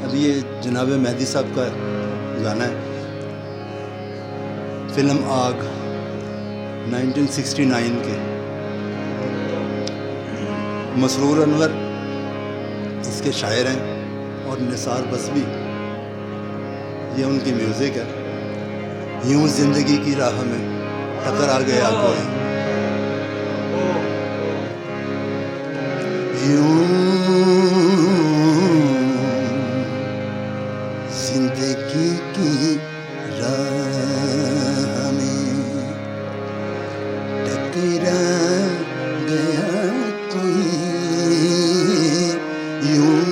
ابھی یہ جناب مہدی صاحب کا گانا ہے، فلم آگ 1969 کے. مسرور انور اس کے شاعر ہیں اور نثار بسوی یہ ان کی میوزک ہے. یوں زندگی کی راہ میں ٹکرا گیا کوئی، یوں زندگی کی راہ میں ٹکرا گیا کوئی، یوں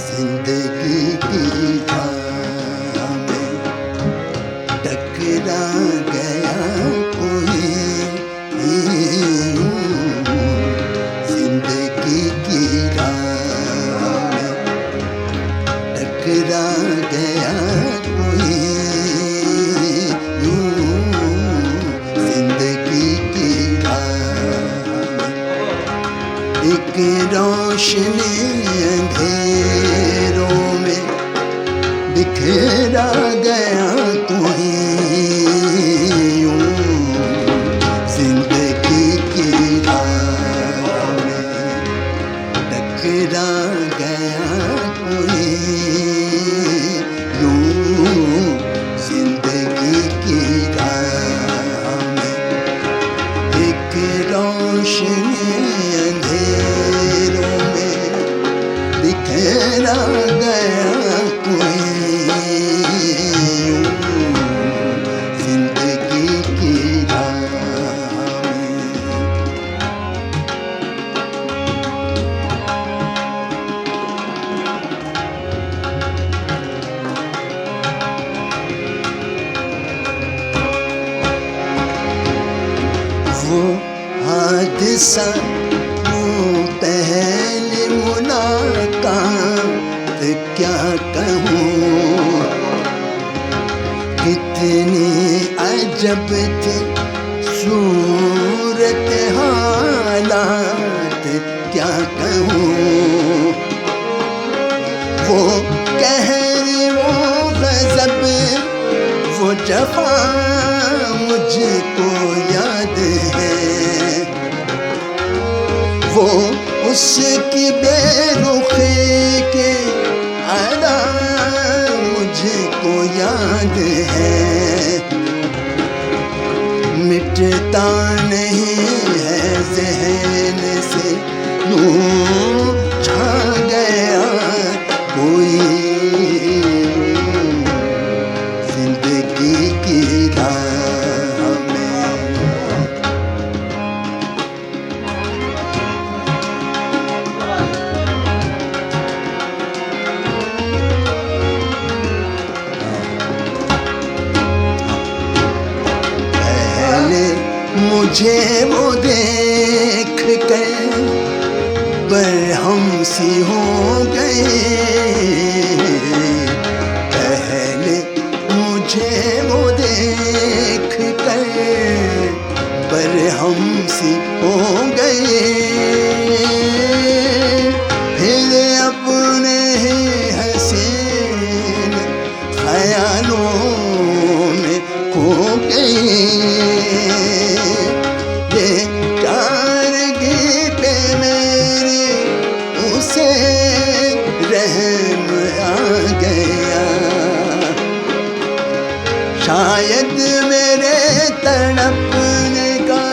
زندگی کی راہ میں ٹکرا گیا کوئی، یوں زندگی کی راہ میں ٹکرا گیا کوئی، یوں زندگی کی راہ میں ایک روشنی اندھیروں میں بکھرا گیا کوئی، یوں زندگی کی راہ میں ٹکرا گیا کوئی، یوں زندگی کی راہ میں ایک روشنی اندھیروں میں بکھرا گیا کوئی، یوں زندگی کی راہ میں. وہ حادثہ وہ پہلی ملاقات کیا کہوں، کتنی عجب تھی صورت حالات کیا کہوں، وہ قہر وہ غضب وہ جفا مجھ کو یاد ہے، وہ اس کی بے رخی کے ادا مجھ کو یاد ہے، مٹتا نہیں ہے ذہن سے یوں چھا گیا کوئی، زندگی کی راہ میں. پہلے مجھے وہ دیکھ کر برہم سی ہو گئے، پہلے مجھے وہ دیکھ کر برہم سی ہو گئے، پھر اپنے ہی حسین خیالوں میں کھو گئے، یہ کارگی پہ میری اسے رحم آ گیا، شاید میرے تڑپنے کا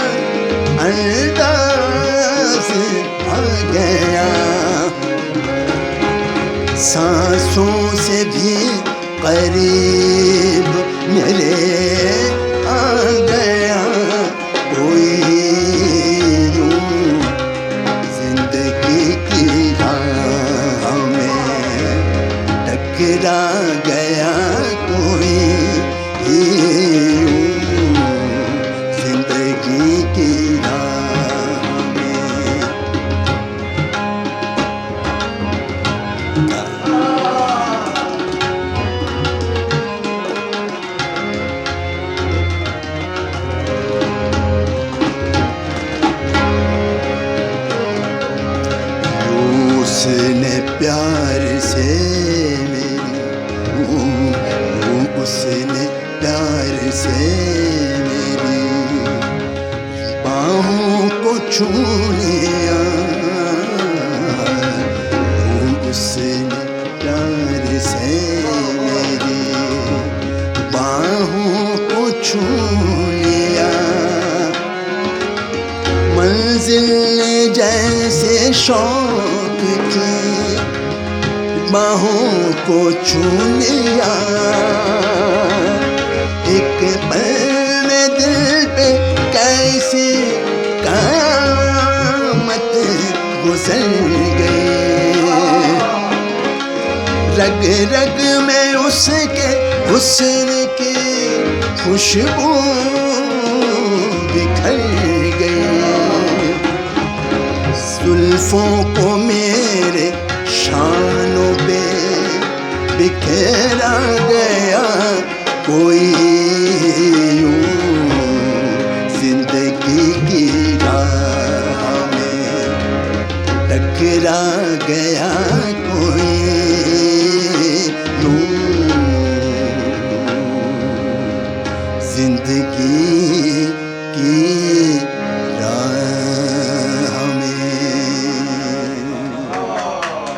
انداز آ گیا، سانسوں سے بھی قریب میرے آ گیا کوئی، یوں زندگی کی راہ میں ٹکرا گیا کوئی، یوں زندگی کی راہ میں. سے میری باہوں کو چھو لیا، اس نے پیار سے میری باہوں کو چھو لیا، منزل جیسے شوق کی باہوں کو چھو لیا، ایک پل میں دل پہ کیسے قیامت گزر گئی، رگ رگ میں اس کے حسن کی خوشبو بکھر گئی، زلفوں کو میرے شانوں پہ بکھیرا گیا، کوئی یوں زندگی کی راہ میں ٹکرا گیا، کوئی یوں زندگی کی راہ